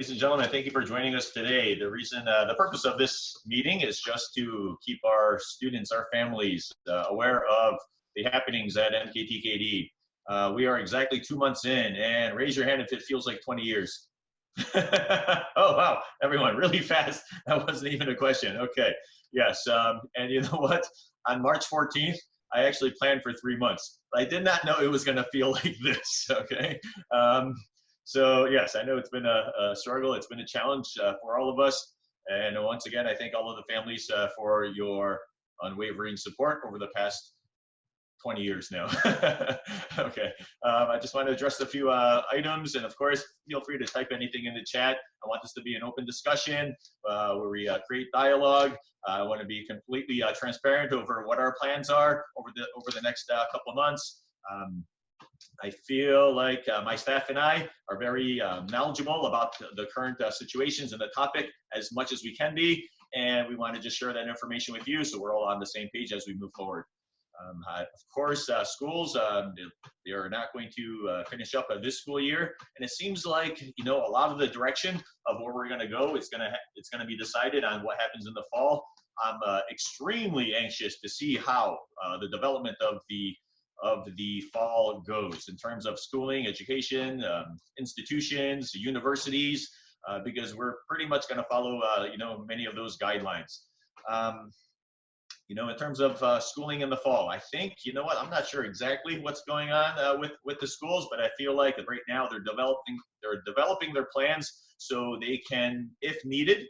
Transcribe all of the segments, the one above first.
ladies and gentlemen, thank you for joining us today. The purpose of this meeting is just to keep our students, our families aware of the happenings at MKTKD. We are exactly 2 months in, and raise your hand if it feels like 20 years. Oh, wow, everyone, really fast. That wasn't even a question. Okay, yes, and you know what? On March 14th, I actually planned for 3 months. But I did not know it was gonna feel like this, okay? So yes, I know it's been a struggle. It's been a challenge for all of us. And once again, I thank all of the families for your unwavering support over the past 20 years now. Okay, I just want to address a few items, and of course, feel free to type anything in the chat. I want this to be an open discussion where we create dialogue. I want to be completely transparent over what our plans are over the next couple months. I feel like my staff and I are very knowledgeable about the current situations and the topic as much as we can be, and we want to just share that information with you so we're all on the same page as we move forward. Of course, schools, they are not going to finish up this school year, and it seems like, you know, a lot of the direction of where we're going to go, it's going to be decided on what happens in the fall. I'm extremely anxious to see how the development of the fall goes in terms of schooling, education, institutions, universities, because we're pretty much going to follow, you know, many of those guidelines. You know, in terms of schooling in the fall, I think, you know what, I'm not sure exactly what's going on with the schools, but I feel like right now they're developing their plans so they can, if needed,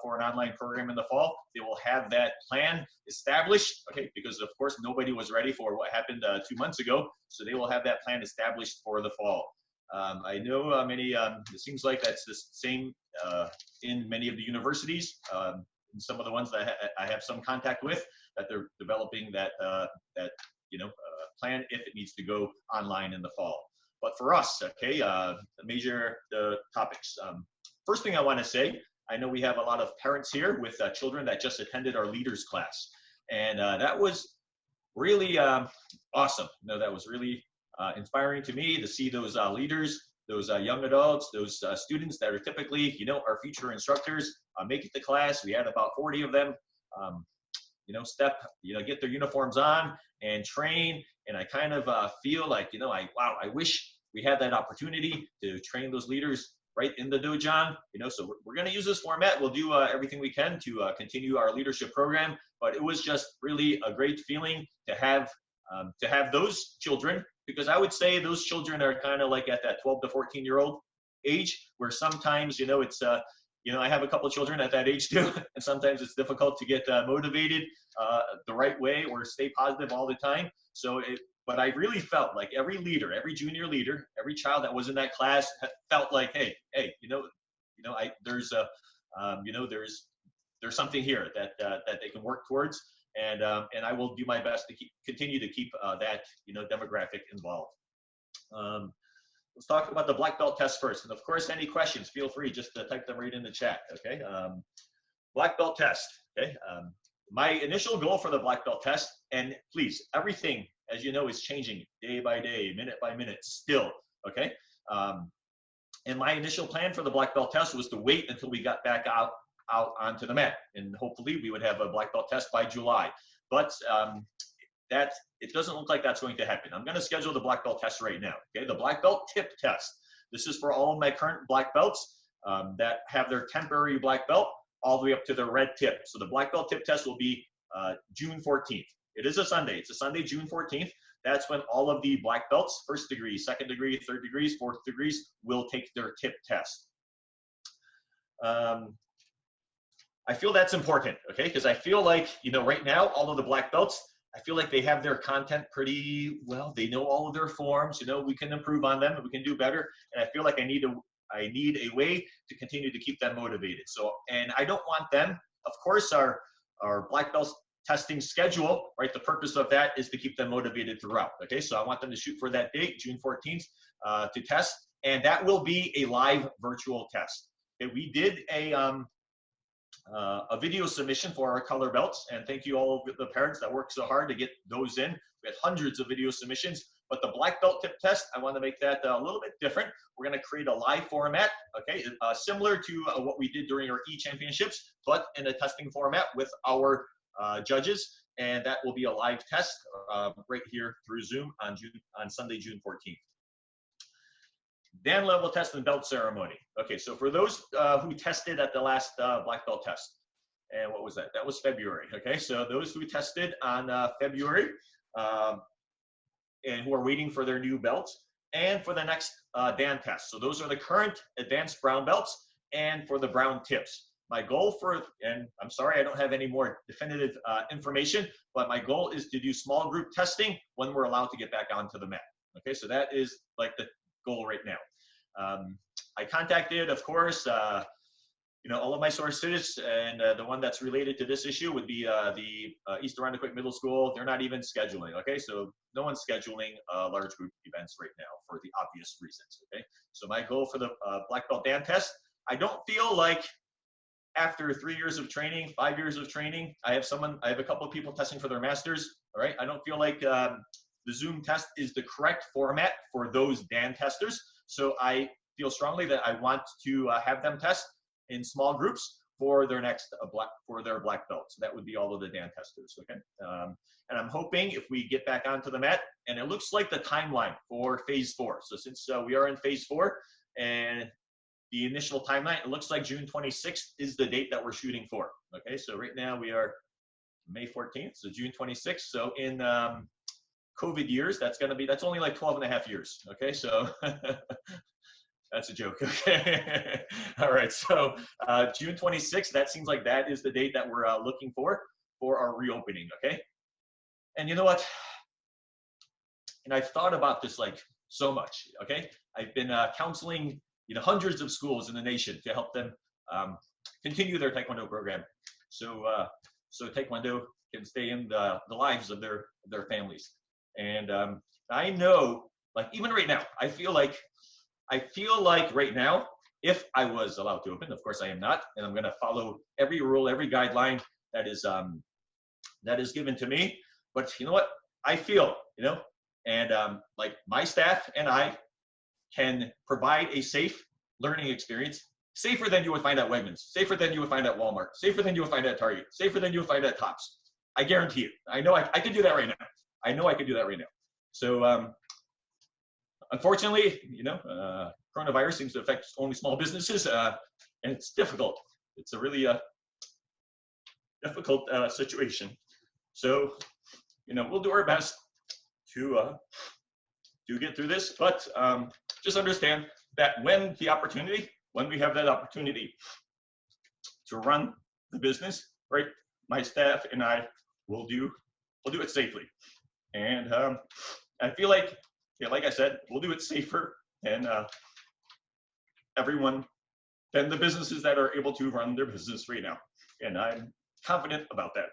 for an online program in the fall, they will have that plan established, okay, because of course nobody was ready for what happened 2 months ago, so they will have that plan established for the fall. I know it seems like that's the same in many of the universities. Some of the ones that I have some contact with, that they're developing that plan if it needs to go online in the fall. But for us, okay, the topics. First thing I want to say, I know we have a lot of parents here with children that just attended our leaders class, and that was really awesome. You know, that was really inspiring to me to see those leaders, those young adults, those students that are typically, you know, our future instructors, make it to class. We had about 40 of them, you know, get their uniforms on and train. And I kind of feel like, you know, I wish we had that opportunity to train those leaders right in the dojo, you know, so we're going to use this format. We'll do everything we can to continue our leadership program, but it was just really a great feeling to have those children, because I would say those children are kind of like at that 12 to 14-year-old age, where sometimes, you know, it's, you know, I have a couple of children at that age too, and sometimes it's difficult to get motivated the right way or stay positive all the time. But I really felt like every leader, every junior leader, every child that was in that class felt like, hey, there's something here that they can work towards, and I will do my best to continue to keep that, you know, demographic involved. Let's talk about the black belt test first, and of course, any questions, feel free just to type them right in the chat. Okay, black belt test. Okay, my initial goal for the black belt test, and please, everything, as you know, is changing day by day, minute by minute still, okay? And my initial plan for the black belt test was to wait until we got back out onto the mat, and hopefully we would have a black belt test by July. But it doesn't look like that's going to happen. I'm gonna schedule the black belt test right now, okay? The black belt tip test. This is for all of my current black belts that have their temporary black belt all the way up to their red tip. So the black belt tip test will be June 14th. It is a Sunday. It's a Sunday, June 14th. That's when all of the black belts, first degree, second degree, third degrees, fourth degrees, will take their tip test. I feel that's important, okay? Because I feel like, you know, right now, all of the black belts, I feel like they have their content pretty well. They know all of their forms. You know, we can improve on them. We can do better. And I feel like I need a way to continue to keep them motivated. So, and I don't want them, of course, our black belts testing schedule, right? The purpose of that is to keep them motivated throughout. Okay, so I want them to shoot for that date, June 14th, to test, and that will be a live virtual test. Okay, we did a video submission for our color belts, and thank you all of the parents that worked so hard to get those in. We had hundreds of video submissions. But the black belt tip test, I want to make that a little bit different. We're going to create a live format, okay, similar to what we did during our e-championships, but in a testing format with our judges, and that will be a live test right here through Zoom on Sunday, June 14th. Dan level test and belt ceremony. Okay, so for those who tested at the last black belt test, and what was that? That was February. Okay, so those who tested on February and who are waiting for their new belts, and for the next Dan test. So those are the current advanced brown belts and for the brown tips. My goal for, and I'm sorry I don't have any more definitive information, but my goal is to do small group testing when we're allowed to get back onto the mat. Okay, so that is like the goal right now. I contacted, of course, all of my sources, and the one that's related to this issue would be the East Arundequoit Middle School. They're not even scheduling, okay? So no one's scheduling large group events right now for the obvious reasons, okay? So my goal for the black belt Dan test, I don't feel like after 3 years of training, 5 years of training, I have a couple of people testing for their masters, all right? I don't feel like the Zoom test is the correct format for those Dan testers. So I feel strongly that I want to have them test in small groups for their next black belt. So that would be all of the Dan testers, okay? And I'm hoping if we get back onto the mat, and it looks like the timeline for phase 4. So since we are in phase 4, and the initial timeline, it looks like June 26th is the date that we're shooting for. Okay, so right now we are May 14th, so June 26th. So in COVID years, that's only like 12 and a half years. Okay, so that's a joke. Okay, all right. So June 26th, that seems like that is the date that we're looking for our reopening. Okay, and you know what? And I've thought about this like so much. Okay, I've been counseling hundreds of schools in the nation to help them continue their Taekwondo program, so Taekwondo can stay in the lives of their families. And I know, like even right now, I feel like right now, if I was allowed to open, of course I am not, and I'm going to follow every rule, every guideline that is given to me. But you know what? I feel, and like my staff and I can provide a safe learning experience, safer than you would find at Wegmans, safer than you would find at Walmart, safer than you would find at Target, safer than you would find at Tops. I guarantee you. I know I could do that right now. I know I could do that right now. So unfortunately, coronavirus seems to affect only small businesses, and it's difficult. It's a really difficult situation. So, we'll do our best to get through this, but just understand that when we have that opportunity to run the business, right, my staff and I will do it safely. And I feel like, like I said, we'll do it safer than than the businesses that are able to run their business right now. And I'm confident about that.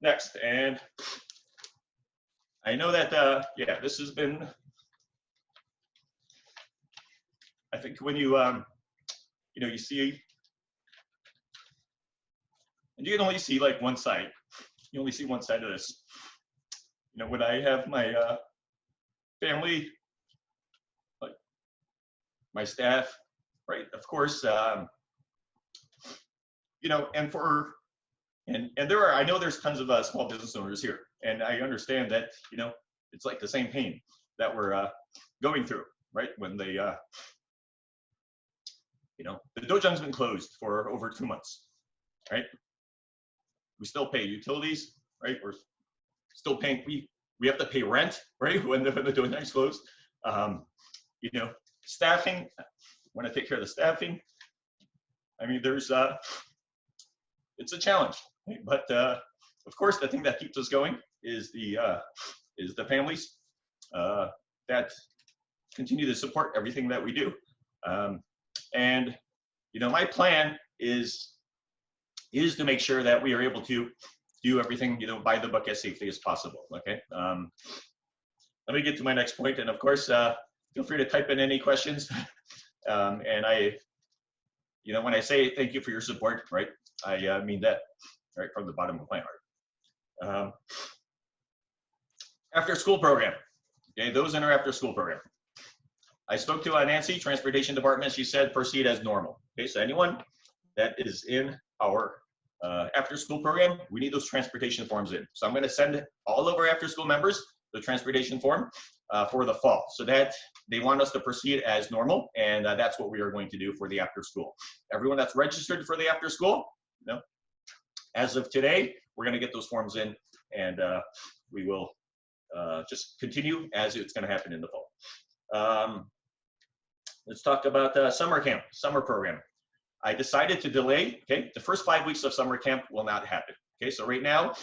Next, and I know that, this has been, I think when you, you see, and you can only see like one side. You only see one side of this. When I have my family, like my staff, right? Of course, and there are, I know there's tons of small business owners here, and I understand that, it's like the same pain that we're going through, right? When they, the dojang's been closed for over 2 months, right? We still pay utilities, right? We're still paying, we have to pay rent, right? When the dojang's closed. Staffing, when I take care of the staffing, I mean, there's, it's a challenge, right? But of course, the thing that keeps us going is the families that continue to support everything that we do. And my plan is to make sure that we are able to do everything, by the book as safely as possible. Okay. Let me get to my next point, and of course, feel free to type in any questions. And you know, when I say thank you for your support, right, I mean that right from the bottom of my heart. After school program, okay, those in our after school program. I spoke to Nancy, transportation department. She said proceed as normal. Okay, so anyone that is in our after school program, we need those transportation forms in. So I'm going to send all of our after school members the transportation form for the fall, so that they want us to proceed as normal, and that's what we are going to do for the after school. Everyone that's registered for the after school, you know, as of today, we're going to get those forms in, and we will just continue as it's going to happen in the fall. Let's talk about summer camp, summer program. I decided to delay, okay, the first 5 weeks of summer camp will not happen. Okay, so right now,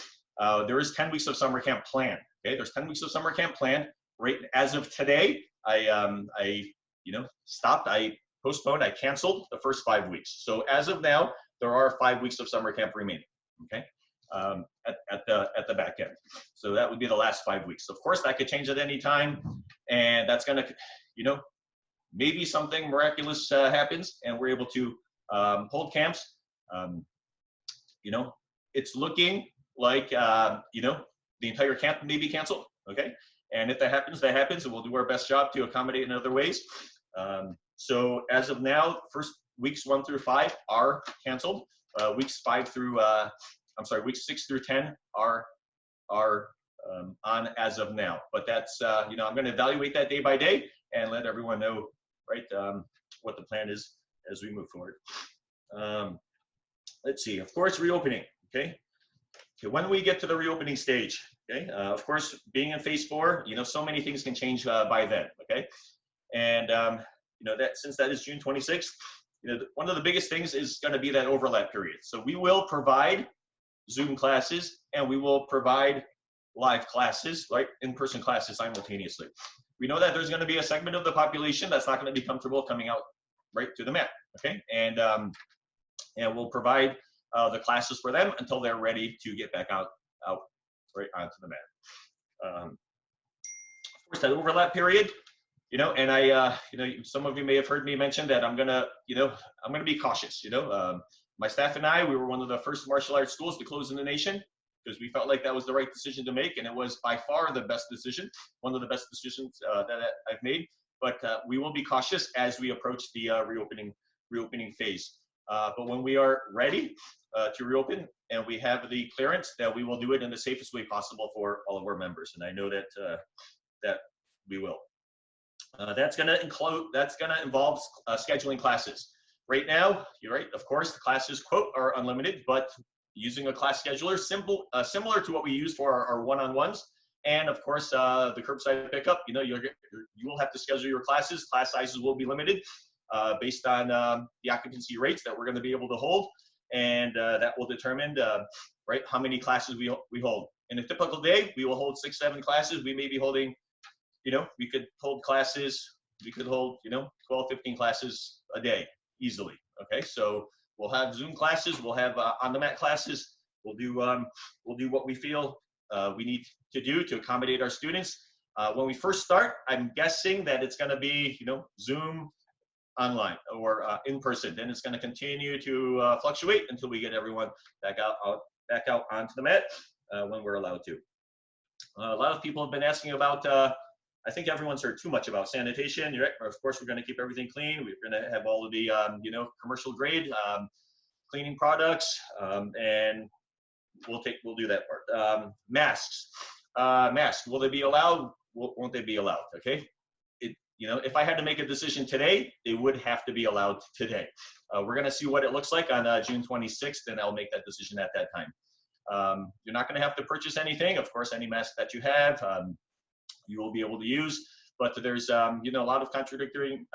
there is 10 weeks of summer camp planned. Okay, there's 10 weeks of summer camp planned. Right as of today, I stopped, I postponed, I canceled the first 5 weeks. So as of now, there are 5 weeks of summer camp remaining, okay, at the back end. So that would be the last 5 weeks. Of course, that could change at any time, and that's gonna, you know, maybe something miraculous happens and we're able to hold camps. You know, it's looking like, you know, the entire camp may be canceled, okay? And if that happens, that happens, and we'll do our best job to accommodate in other ways. So as of now, first weeks 1 through 5 are canceled. Weeks 6 through 10 are on as of now. But that's, you know, I'm gonna evaluate that day by day and let everyone know, right, what the plan is as we move forward. Let's see, of course, reopening, okay? Okay, when we get to the reopening stage, okay, of course, being in phase 4, you know, so many things can change by then, okay? And, you know, that since that is June 26th, you know, one of the biggest things is gonna be that overlap period. So we will provide Zoom classes and we will provide live classes, like in-person classes simultaneously. We know that there's gonna be a segment of the population that's not gonna be comfortable coming out right to the mat, okay? And we'll provide the classes for them until they're ready to get back out right onto the mat. Of course, that overlap period, you know, and you know, some of you may have heard me mention that I'm gonna be cautious, you know. My staff and I, we were one of the first martial arts schools to close in the nation because we felt like that was the right decision to make, and it was by far the best decision, one of the best decisions that I've made. But we will be cautious as we approach the reopening phase. But when we are ready to reopen and we have the clearance, that we will do it in the safest way possible for all of our members, and I know that that we will. That's gonna involve scheduling classes. Right now, you're right. Of course, the classes quote are unlimited, but using a class scheduler, similar to what we use for our one-on-ones, and of course the curbside pickup. You know, you will have to schedule your classes. Class sizes will be limited based on the occupancy rates that we're going to be able to hold, and that will determine right how many classes we hold. In a typical day, we will hold 6-7 classes. We may be holding, you know, we could hold classes. We could hold, you know, 12-15 classes a day easily. Okay, so we'll have Zoom classes. We'll have on-the-mat classes. We'll do what we feel we need to do to accommodate our students. When we first start, I'm guessing that it's going to be, you know, Zoom, online, or in person. Then it's going to continue to fluctuate until we get everyone back out onto the mat when we're allowed to. A lot of people have been asking about. I think everyone's heard too much about sanitation. Right? Of course, we're going to keep everything clean. We're going to have all of the you know, commercial grade cleaning products, and we'll do that part. Masks. Masks. Will they be allowed? Won't they be allowed? Okay. You know, if I had to make a decision today, they would have to be allowed today. We're going to see what it looks like on June 26th, and I'll make that decision at that time. You're not going to have to purchase anything. Of course, any mask that you have, you will be able to use. But there's, you know, a lot of contradictory,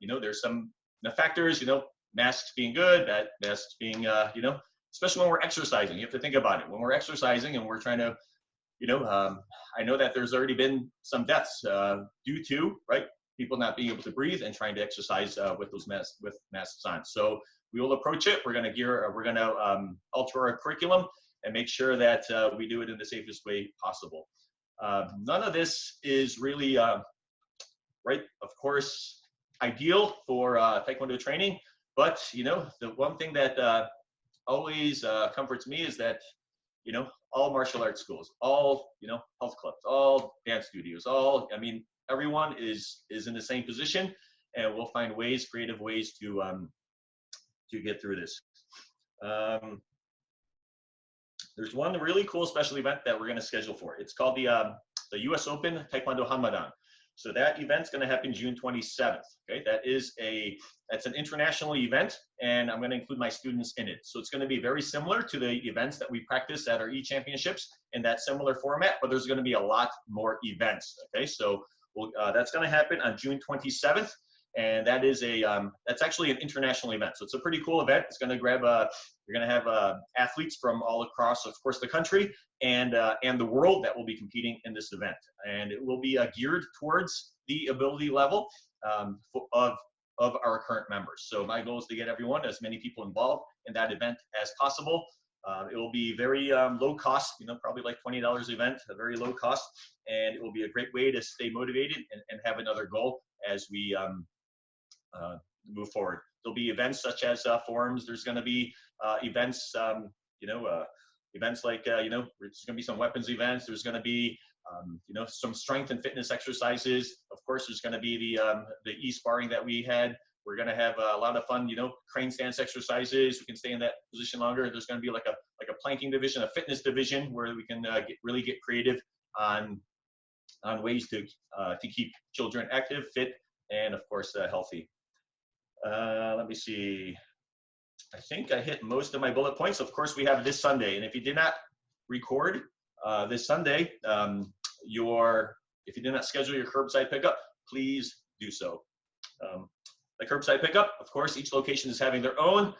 you know, there's some factors, you know, masks being good, masks being, you know, especially when we're exercising. You have to think about it. When we're exercising and we're trying to, you know, I know that there's already been some deaths due to, right, people not being able to breathe and trying to exercise with those masks on. So we will approach it. We're going to alter our curriculum and make sure that we do it in the safest way possible. None of this is really, right, of course, ideal for Taekwondo training. But, the one thing that always comforts me is that, all martial arts schools, all, health clubs, all dance studios, everyone is in the same position, and we'll find creative ways to get through this. There's one really cool special event that we're going to schedule for. It's called the U.S. Open Taekwondo Hamadan. So that event's going to happen June 27th. Okay, that's an international event, and I'm going to include my students in it. So it's going to be very similar to the events that we practice at our E-Championships in that similar format, but there's going to be a lot more events. Okay, so that's going to happen on June 27th. And that is that's actually an international event. So it's a pretty cool event. It's going to you're going to have athletes from all across, of course, the country and the world that will be competing in this event. And it will be geared towards the ability level of our current members. So my goal is to get as many people involved in that event as possible. It will be very low cost, probably like $20 event, a very low cost. And it will be a great way to stay motivated and have another goal as we move forward. There'll be events such as forums. There's going to be events, events like, there's going to be some weapons events. There's going to be, some strength and fitness exercises. Of course, there's going to be the e-sparring that we had. We're going to have a lot of fun, crane stance exercises. We can stay in that position longer. There's going to be like a planking division, a fitness division where we can really get creative on ways to keep children active, fit, and of course healthy. Let me see. I think I hit most of my bullet points. Of course, we have this Sunday, and if you did not record this Sunday, if you did not schedule your curbside pickup, please do so. The curbside pickup, of course, each location is having their own.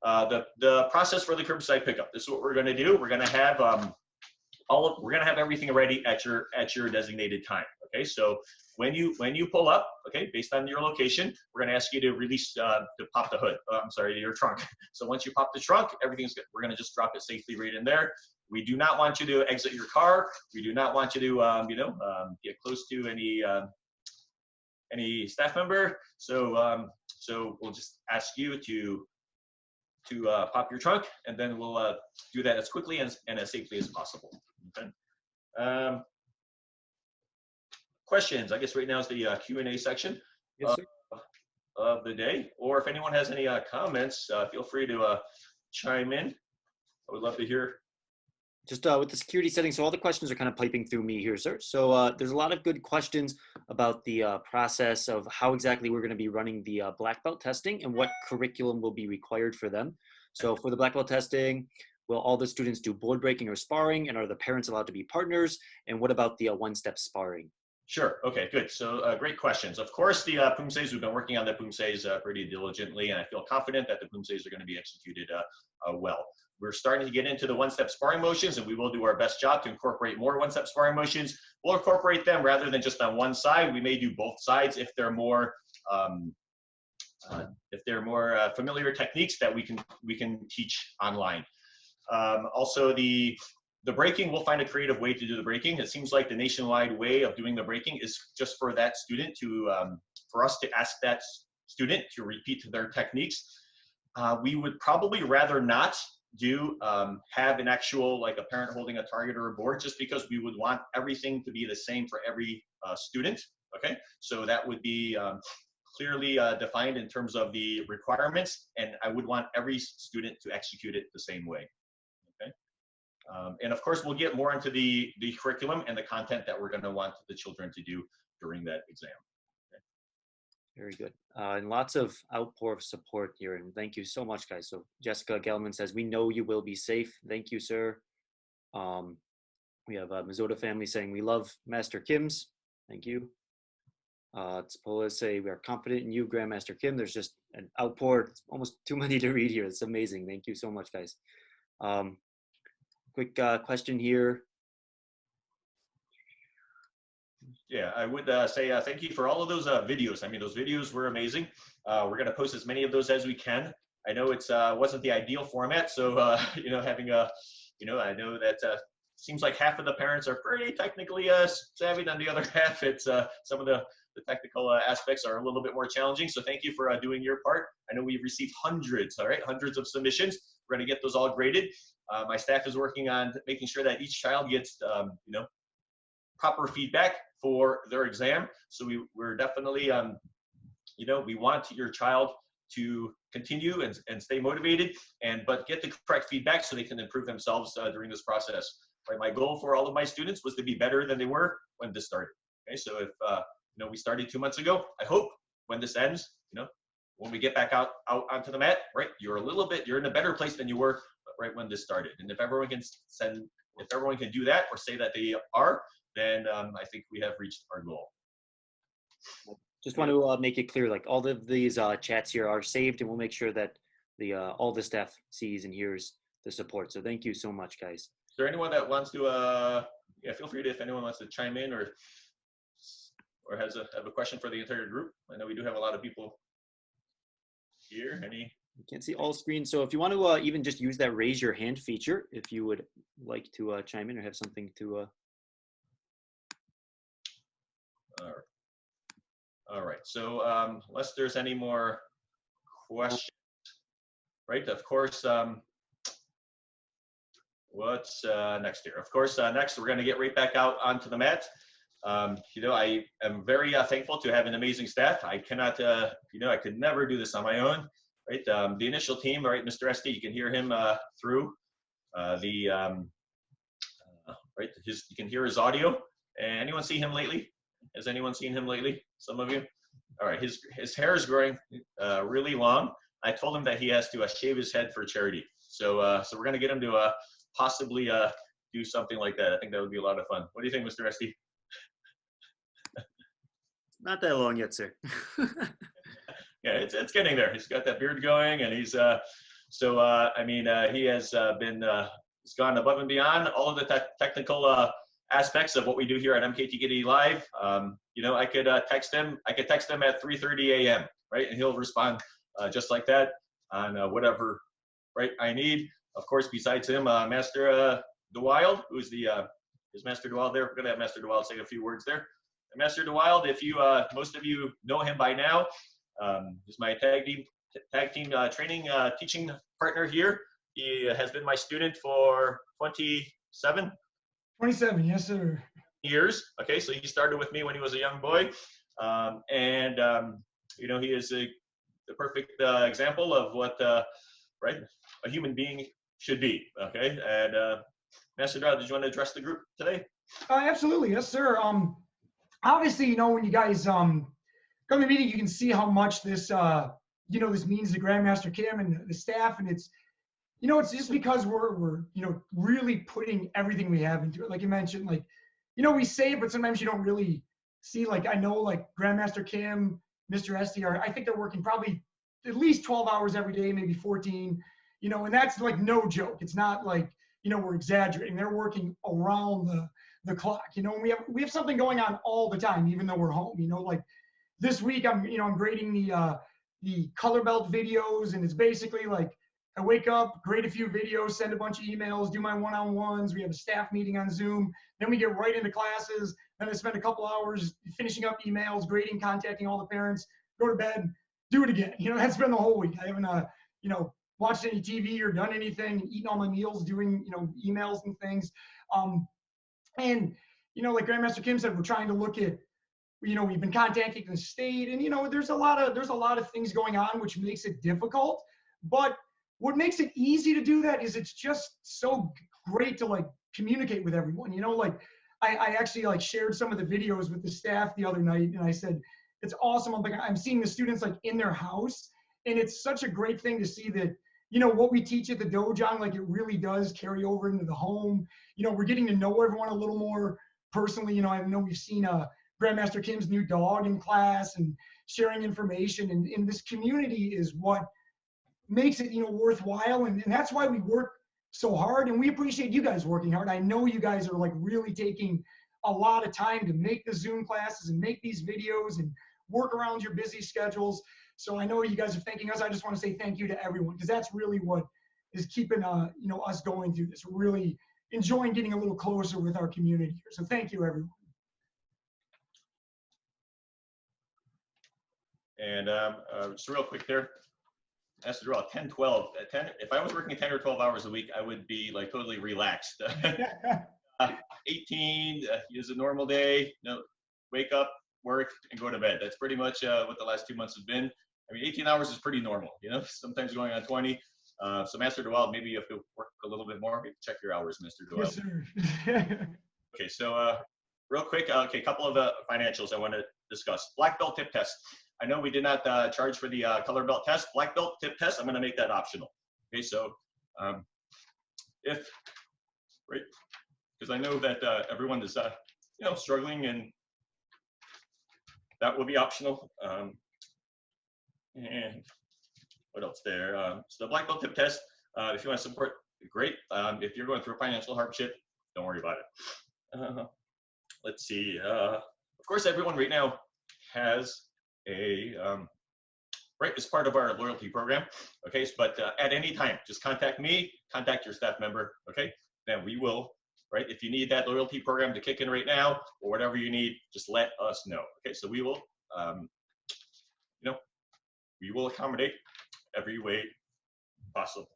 The process for the curbside pickup. This is what we're going to do. We're going to have we're going to have everything ready at your designated time. Okay, so when you pull up, okay, based on your location, we're going to ask you to release to pop the hood. Your trunk. So once you pop the trunk, everything's good. We're going to just drop it safely right in there. We do not want you to exit your car. We do not want you to get close to any staff member. So we'll just ask you to pop your trunk, and then we'll do that as quickly and as safely as possible. Okay. Questions? I guess right now is the Q&A section of the day. Or if anyone has any comments, feel free to chime in. I would love to hear. Just with the security settings, so all the questions are kind of piping through me here, sir. So there's a lot of good questions about the process of how exactly we're going to be running the black belt testing and what curriculum will be required for them. So for the black belt testing, will all the students do board breaking or sparring, and are the parents allowed to be partners? And what about the one-step sparring? Sure. Okay, good. So great questions. Of course, the Pumseis, we've been working on the Pumseis pretty diligently, and I feel confident that the Pumseis are going to be executed well. We're starting to get into the one-step sparring motions, and we will do our best job to incorporate more one-step sparring motions. We'll incorporate them rather than just on one side. We may do both sides if they're more familiar techniques that we can teach online. Also, the breaking, we'll find a creative way to do the breaking. It seems like the nationwide way of doing the breaking is just for that student for us to ask that student to repeat their techniques. We would probably rather not have an actual, like a parent holding a target or a board, just because we would want everything to be the same for every student. Okay, so that would be clearly defined in terms of the requirements, and I would want every student to execute it the same way. Okay, and of course we'll get more into the curriculum and the content that we're going to want the children to do during that exam. Very good. And lots of outpour of support here. And thank you so much, guys. So Jessica Gelman says, we know you will be safe. Thank you, sir. We have a Mizota family saying, we love Master Kim's. Thank you. Tsapola say, we are confident in you, Grandmaster Kim. There's just an outpour. It's almost too many to read here. It's amazing. Thank you so much, guys. Quick question here. Yeah, I would say thank you for all of those videos. I mean, those videos were amazing. We're going to post as many of those as we can. I know it's wasn't the ideal format, so having a, I know that seems like half of the parents are pretty technically savvy. On the other half, it's some of the the technical aspects are a little bit more challenging. So thank you for doing your part. I know we've received hundreds, all right, hundreds of submissions. We're going to get those all graded. My staff is working on making sure that each child gets, you know, proper feedback for their exam. So we're definitely, you know, we want your child to continue and stay motivated, but get the correct feedback so they can improve themselves during this process. Right? My goal for all of my students was to be better than they were when this started. Okay, so if you know, we started 2 months ago, I hope when this ends, you know, when we get back out onto the mat, right, you're in a better place than you were right when this started. And if everyone can do that or say that they are, then I think we have reached our goal. Just want to make it clear, like all of these chats here are saved, and we'll make sure that all the staff sees and hears the support. So thank you so much, guys. Is there anyone that wants to, yeah, feel free to, if anyone wants to chime in or have a question for the entire group. I know we do have a lot of people here. Any? You can't see all screens, so if you want to even just use that raise your hand feature, if you would like to chime in or have something to. All right. So unless there's any more questions, right? Of course. What's next here? Of course, next we're going to get right back out onto the mat. You know, I am very thankful to have an amazing staff. I cannot, you know, I could never do this on my own, right? The initial team, right, Mr. Esty, you can hear him through right, you can hear his audio. Anyone see him lately? Has anyone seen him lately? Some of you? All right, his hair is growing really long. I told him that he has to shave his head for charity. So, so we're going to get him to possibly do something like that. I think that would be a lot of fun. What do you think, Mr. Esty? Not that long yet, sir. Yeah, it's getting there. He's got that beard going, and he's so I mean, he has been he's gone above and beyond all of the technical aspects of what we do here at MKTKD Live. You know, I could text him. I could text him at 3:30 a.m. right, and he'll respond just like that on whatever right I need. Of course, besides him, Master DeWild, who's is Master DeWild there? We're gonna have Master DeWild say a few words there. And Master DeWild, if you most of you know him by now, is my tag team training teaching partner here. He has been my student for 27, yes, sir. Years. Okay, so he started with me when he was a young boy, and you know, he is the perfect example of what right a human being should be. Okay, and Master Dow, did you want to address the group today? Absolutely, yes, sir. Obviously, you know, when you guys come to the meeting, you can see how much this you know, this means to Grandmaster Kim and the staff, and it's, you know, it's just because we're you know, really putting everything we have into it. Like you mentioned, like, you know, we say it, but sometimes you don't really see. Like, I know, like Grandmaster Kim, Mr. SDR, I think they're working probably at least 12 hours every day, maybe 14. You know, and that's like no joke. It's not like, you know, we're exaggerating. They're working around the clock. You know, and we have something going on all the time, even though we're home. You know, like this week I'm grading the color belt videos, and it's basically like I wake up, grade a few videos, send a bunch of emails, do my one-on-ones. We have a staff meeting on Zoom. Then we get right into classes. Then I spend a couple hours finishing up emails, grading, contacting all the parents, go to bed, do it again. You know, that's been the whole week. I haven't, you know, watched any TV or done anything, eaten all my meals, doing, you know, emails and things. And, you know, like Grandmaster Kim said, we're trying to look at, you know, we've been contacting the state, and, you know, there's a lot of things going on, which makes it difficult. But what makes it easy to do that is it's just so great to like communicate with everyone. You know, like I actually like shared some of the videos with the staff the other night, and I said, it's awesome. I'm seeing the students like in their house, and it's such a great thing to see that, you know, what we teach at the dojo, like it really does carry over into the home. You know, we're getting to know everyone a little more personally. You know, I know we've seen Grandmaster Kim's new dog in class and sharing information, and this community is what makes it, you know, worthwhile. And that's why we work so hard, and we appreciate you guys working hard. I know you guys are like really taking a lot of time to make the Zoom classes and make these videos and work around your busy schedules. So I know you guys are thanking us. I just want to say thank you to everyone, because that's really what is keeping you know, us going through this. We're really enjoying getting a little closer with our community here. So thank you, everyone. And just real quick there, that's the draw 10, 12. 10, if I was working 10 or 12 hours a week, I would be like totally relaxed. 18 is a normal day. No, wake up, work, and go to bed. That's pretty much what the last 2 months have been. I mean, 18 hours is pretty normal, sometimes going on 20. So Master DeWild, maybe you have to work a little bit more. Maybe check your hours, Mr. DeWild. Yes, sir. Okay, so real quick, a couple of financials I want to discuss. Black belt tip test. I know we did not charge for the color belt test. Black belt tip test, I'm going to make that optional. Okay, so right, because I know that everyone is, struggling, and that will be optional. And what else there? So the black belt tip test, if you want to support, great. If you're going through financial hardship, don't worry about it. Let's see. Of course, everyone right now has a, right, as part of our loyalty program. Okay, but at any time, just contact me, contact your staff member. Okay, then we will, right, if you need that loyalty program to kick in right now, or whatever you need, just let us know. Okay, so we will, we will accommodate every way possible.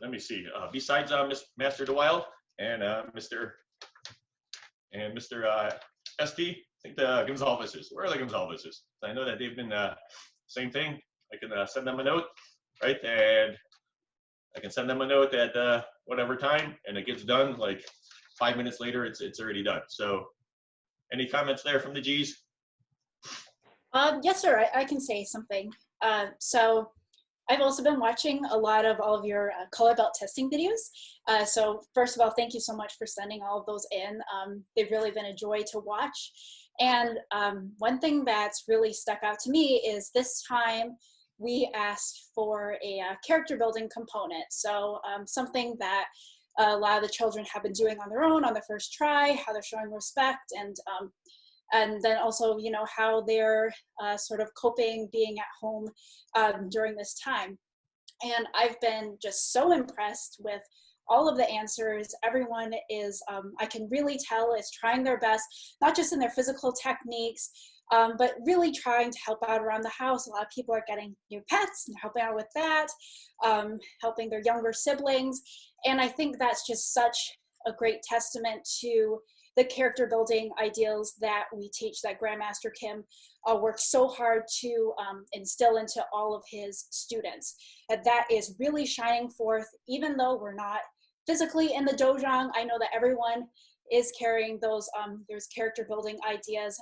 Let me see. Besides Master DeWild and Mr. ST, I think the Gonzalez's. Where are the Gonzalez's? I know that they've been same thing. I can send them a note, right? And I can send them a note at whatever time, and it gets done like 5 minutes later. It's already done. So, any comments there from the G's? Yes, sir. I can say something. So I've also been watching a lot of all of your color belt testing videos. So first of all, thank you so much for sending all of those in. They've really been a joy to watch. And one thing that's really stuck out to me is this time we asked for a character building component. So something that a lot of the children have been doing on their own on their first try, how they're showing respect, and then also, how they're sort of coping being at home during this time. And I've been just so impressed with all of the answers. Everyone is, I can really tell, is trying their best, not just in their physical techniques, but really trying to help out around the house. A lot of people are getting new pets and helping out with that, helping their younger siblings. And I think that's just such a great testament to the character building ideals that we teach, that Grandmaster Kim works so hard to instill into all of his students. That is really shining forth, even though we're not physically in the dojang. I know that everyone is carrying those character building ideas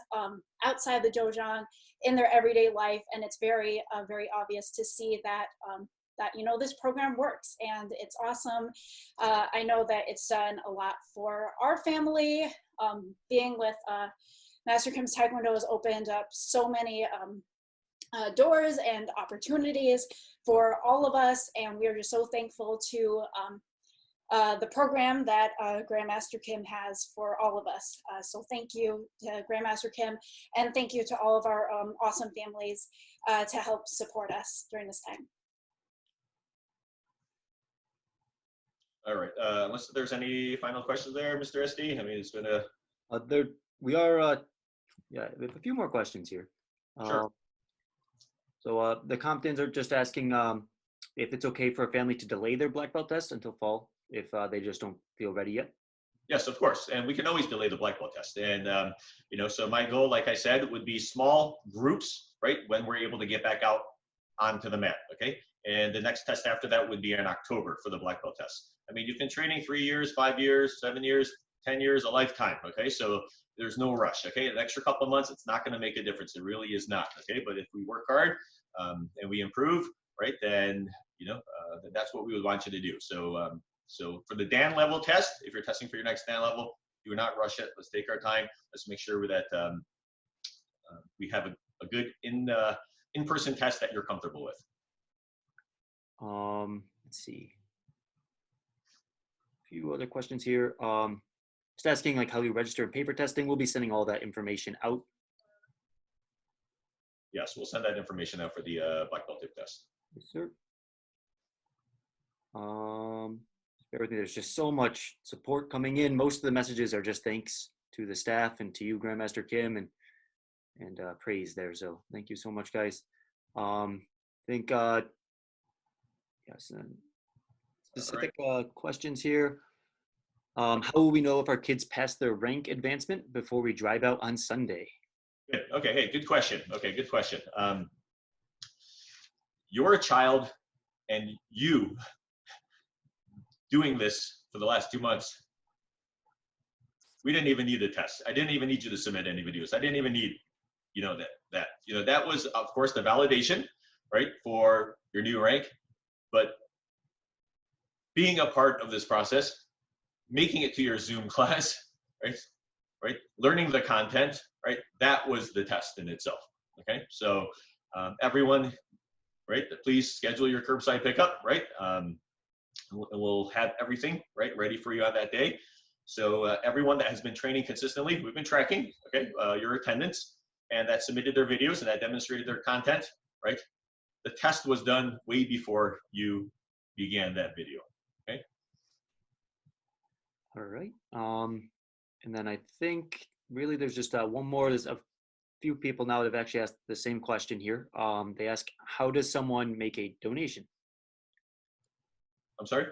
outside the dojang in their everyday life, and it's very very obvious to see that this program works, and it's awesome. I know that it's done a lot for our family. Being with Master Kim's Taekwondo has opened up so many doors and opportunities for all of us, and we are just so thankful to the program that Grandmaster Kim has for all of us. So thank you to Grandmaster Kim, and thank you to all of our awesome families to help support us during this time. All right. Unless there's any final questions there, Mr. SD. I mean, it's been a. We have a few more questions here. Sure. So the Comptons are just asking if it's okay for a family to delay their black belt test until fall if they just don't feel ready yet. Yes, of course. And we can always delay the black belt test. And, so my goal, like I said, would be small groups, right, when we're able to get back out onto the mat, okay? And the next test after that would be in October for the black belt test. I mean, you've been training 3 years, 5 years, 7 years, 10 years, a lifetime, okay? So there's no rush, okay? An extra couple of months, it's not gonna make a difference. It really is not, okay? But if we work hard and we improve, right, then, that's what we would want you to do. So, so for the Dan level test, if you're testing for your next Dan level, do not rush it. Let's take our time. Let's make sure that we have a good in-person test that you're comfortable with. Let's see. A few other questions here. Just asking like how you register in paper testing. We'll be sending all that information out. Yes, we'll send that information out for the black belt tip test. Yes, sir. Bear with me. There's just so much support coming in. Most of the messages are just thanks to the staff and to you, Grandmaster Kim, and and praise there. So thank you so much, guys. I think yes, and specific questions here. How will we know if our kids passed their rank advancement before we drive out on Sunday? Good. Okay. Hey, good question. Okay, good question. You're a child, and you doing this for the last 2 months, we didn't even need the test. I didn't even need you to submit any videos. I didn't even need, that was, of course, the validation, right, for your new rank. But being a part of this process, making it to your Zoom class, right, learning the content, right, that was the test in itself. Okay, so everyone, right, please schedule your curbside pickup, right, and we'll have everything right ready for you on that day. So everyone that has been training consistently, we've been tracking, okay, your attendance, and that submitted their videos and that demonstrated their content, right? The test was done way before you began that video, okay? All right. And then I think really there's just one more. There's a few people now that have actually asked the same question here. They ask, how does someone make a donation? I'm sorry?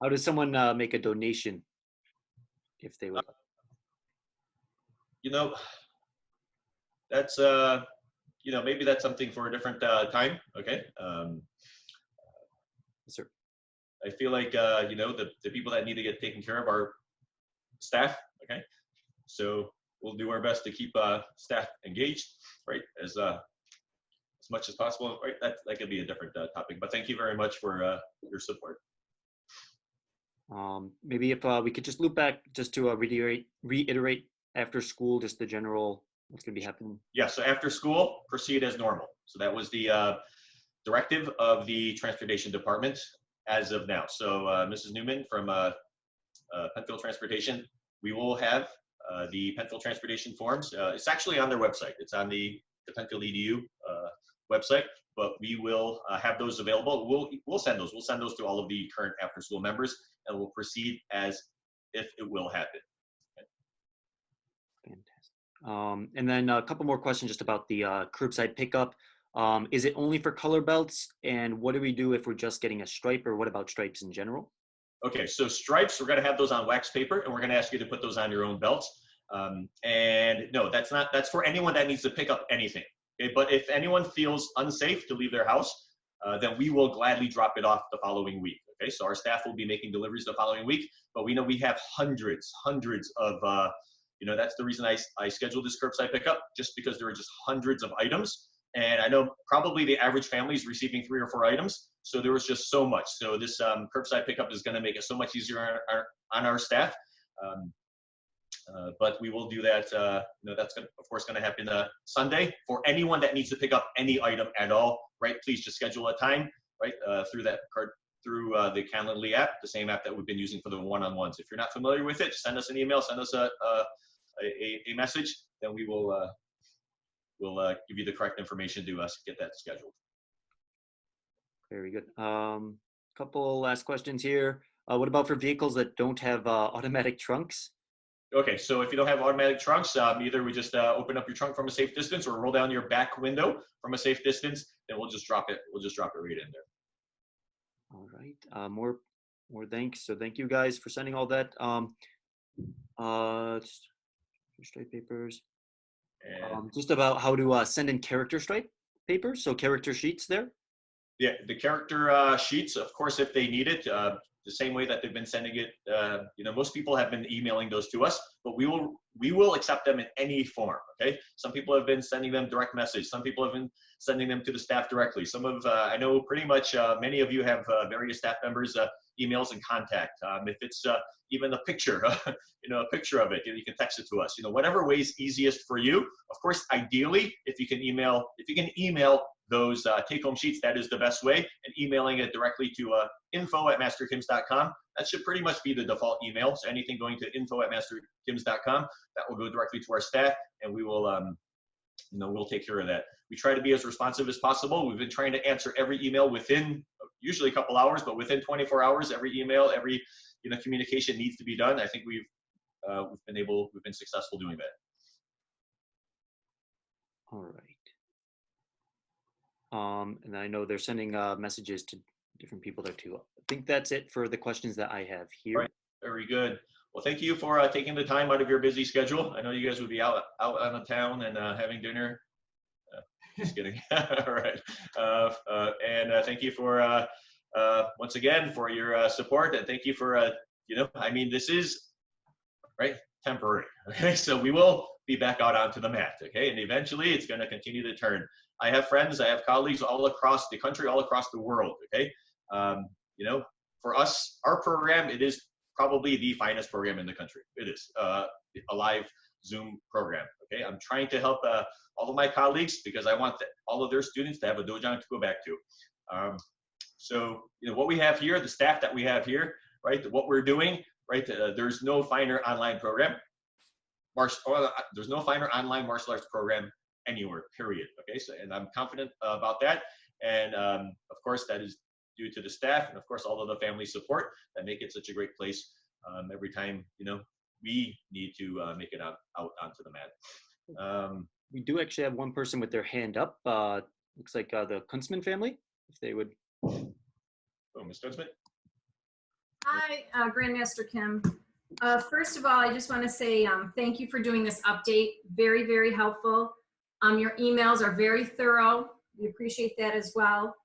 How does someone make a donation if they would? That's, maybe that's something for a different time, okay? Yes, sir. I feel like, the people that need to get taken care of are staff, okay? So we'll do our best to keep staff engaged, right, as much as possible, right? That could be a different topic, but thank you very much for your support. Maybe if we could just loop back just to reiterate after school, just the general, what's going to be happening. Yeah, so after school, proceed as normal. So that was the directive of the transportation department as of now. So Mrs. Newman from Penfield Transportation, we will have the Penfield Transportation forms. It's actually on their website. It's on the Penfield EDU website, but we will have those available. We'll send those. We'll send those to all of the current after school members, and we'll proceed as if it will happen. Okay. Fantastic. And then a couple more questions just about the curbside pickup. Is it only for color belts? And what do we do if we're just getting a stripe, or what about stripes in general? Okay, so stripes, we're going to have those on wax paper, and we're going to ask you to put those on your own belts. And no, that's for anyone that needs to pick up anything. Okay, but if anyone feels unsafe to leave their house, then we will gladly drop it off the following week. Okay, so our staff will be making deliveries the following week, but we know we have hundreds of, that's the reason I scheduled this curbside pickup, just because there are just hundreds of items. And I know probably the average family is receiving 3 or 4 items. So there was just so much. So this curbside pickup is going to make it so much easier on our staff. But we will do that. That's of course going to happen Sunday for anyone that needs to pick up any item at all. Right? Please just schedule a time. Right? Through the Calendly app, the same app that we've been using for the one-on-ones. If you're not familiar with it, just send us an email, send us a message, then we will we'll give you the correct information to get that scheduled. Very good. Couple last questions here. What about for vehicles that don't have automatic trunks? Okay, so if you don't have automatic trunks, either we just open up your trunk from a safe distance or roll down your back window from a safe distance, then we'll just drop it. We'll just drop it right in there. All right. More thanks. So thank you guys for sending all that. Stripe papers. Just about how to send in character stripe papers. So character sheets there. Yeah, the character sheets, of course, if they need it, the same way that they've been sending it. Most people have been emailing those to us, but we will accept them in any form. Okay. Some people have been sending them direct message. Some people have been sending them to the staff directly. Some of I know pretty much many of you have various staff members emails and contact. If it's even a picture, a picture of it, you can text it to us. Whatever way is easiest for you. Of course, ideally, if you can email those take-home sheets, that is the best way. And emailing it directly to info@masterkims.com. That should pretty much be the default email. So anything going to info@masterkims.com, that will go directly to our staff, and we will, we'll take care of that. We try to be as responsive as possible. We've been trying to answer every email within usually a couple hours, but within 24 hours, every email, every communication needs to be done. I think we've been successful doing that. All right. And I know they're sending messages to different people there too. I think that's it for the questions that I have here. Right. Very good. Well, thank you for taking the time out of your busy schedule. I know you guys would be out on the town and having dinner. Just kidding. All right. And thank you for once again for your support, and thank you for I mean, this is right temporary. Okay, so we will be back out onto the mat. Okay, and eventually it's going to continue to turn. I have friends, I have colleagues all across the country, all across the world. Okay, for us, our program, it is probably the finest program in the country. It is a live Zoom program. Okay, I'm trying to help all of my colleagues because I want all of their students to have a dojang to go back to. So what we have here, the staff that we have here, right? What we're doing, right? There's no finer online program. There's no finer online martial arts program anywhere. Period. Okay, so and I'm confident about that, and of course that is due to the staff and of course all of the family support that make it such a great place every time we need to make it out onto the mat. We do actually have one person with their hand up. Looks like the Kunzman family, if they would. Oh, Ms. Kunzman. Hi, Grandmaster Kim. First of all, I just want to say thank you for doing this update. Very, very helpful. Your emails are very thorough. We appreciate that as well.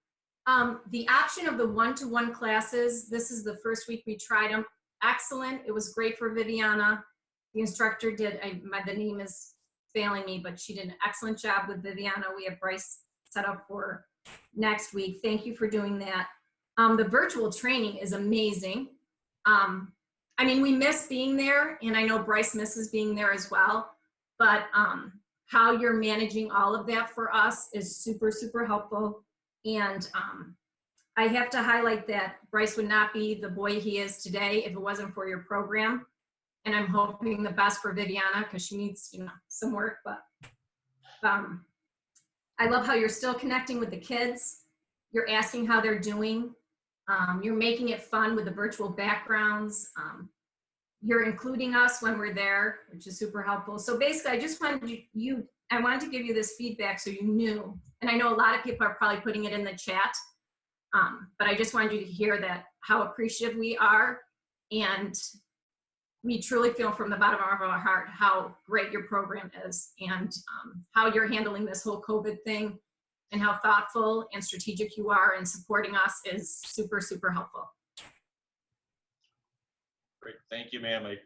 The option of the one-to-one classes, this is the first week we tried them. Excellent. It was great for Viviana. The instructor did, the name is failing me, but she did an excellent job with Viviana. We have Bryce set up for next week. Thank you for doing that. The virtual training is amazing. I mean, we miss being there, and I know Bryce misses being there as well, but how you're managing all of that for us is super, super helpful. And I have to highlight that Bryce would not be the boy he is today if it wasn't for your program. And I'm hoping the best for Viviana because she needs, some work, but I love how you're still connecting with the kids. You're asking how they're doing. You're making it fun with the virtual backgrounds. You're including us when we're there, which is super helpful. So basically, I just wanted I wanted to give you this feedback so you knew. And I know a lot of people are probably putting it in the chat, but I just wanted you to hear that how appreciative we are. And we truly feel from the bottom of our heart how great your program is and how you're handling this whole COVID thing and how thoughtful and strategic you are in supporting us is super, super helpful. Great, thank you, ma'am. I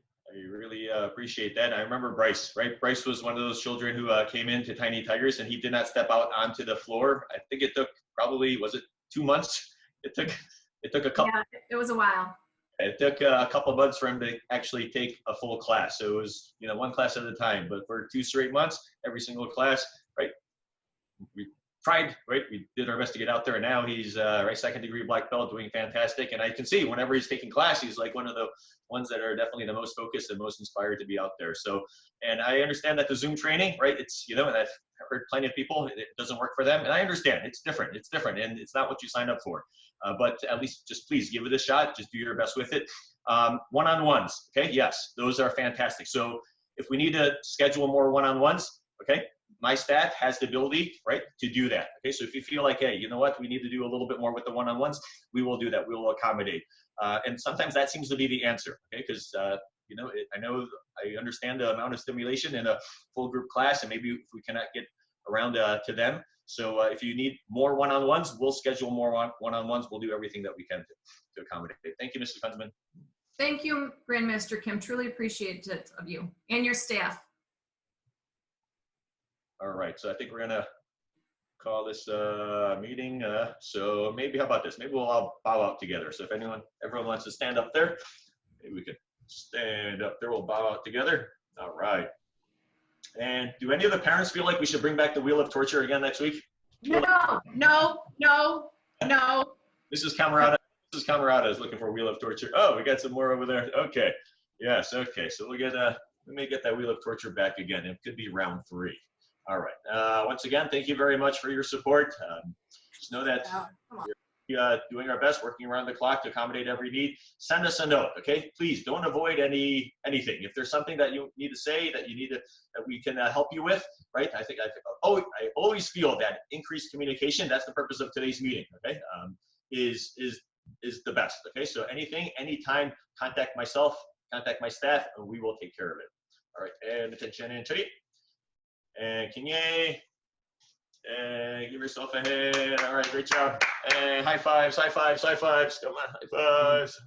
really appreciate that. I remember Bryce, right? Bryce was one of those children who came into Tiny Tigers and he did not step out onto the floor. I think it took probably, was it 2 months? It took a couple. Yeah, it was a while. It took a couple of months for him to actually take a full class. So it was, one class at a time, but for 2 straight months, every single class, right? We tried, right? We did our best to get out there, and now he's right, 2nd degree black belt, doing fantastic. And I can see whenever he's taking class, he's like one of the ones that are definitely the most focused and most inspired to be out there. So, and I understand that the Zoom training, right? It's, and I've heard plenty of people, it doesn't work for them. And I understand it's different, and it's not what you signed up for. But at least just please give it a shot. Just do your best with it. One-on-ones, okay? Yes, those are fantastic. So if we need to schedule more one-on-ones, okay? My staff has the ability, right, to do that. Okay, so if you feel like, hey, you know what, we need to do a little bit more with the one-on-ones, we will do that. We will accommodate. And sometimes that seems to be the answer, okay? Because, I understand the amount of stimulation in a full group class, and maybe if we cannot get around to them. So if you need more one-on-ones, we'll schedule more one-on-ones. We'll do everything that we can to accommodate. Thank you, Mrs. Kunzman. Thank you, Grandmaster Kim. Truly appreciate it of you and your staff. All right, so I think we're gonna call this meeting. So maybe, how about this? Maybe we'll all bow out together. So if everyone wants to stand up there, maybe we could stand up there. We'll bow out together. All right. And do any of the parents feel like we should bring back the Wheel of Torture again next week? No. Mrs. Camerata is looking for a Wheel of Torture. Oh, we got some more over there. Okay. Yes. Okay. So we may get that Wheel of Torture back again. It could be round 3. All right. Once again, thank you very much for your support. Just know that doing our best, working around the clock to accommodate every need. Send us a note, okay? Please don't avoid anything. If there's something that you need to say that you need to, that we can help you with, right? I always feel that increased communication, that's the purpose of today's meeting, okay? Is the best, okay? So anything, anytime, contact myself, contact my staff, and we will take care of it. All right, and attention and chari. And Kinye. And give yourself a hand. All right, great job. And high fives, high fives, high fives. Come on, high fives.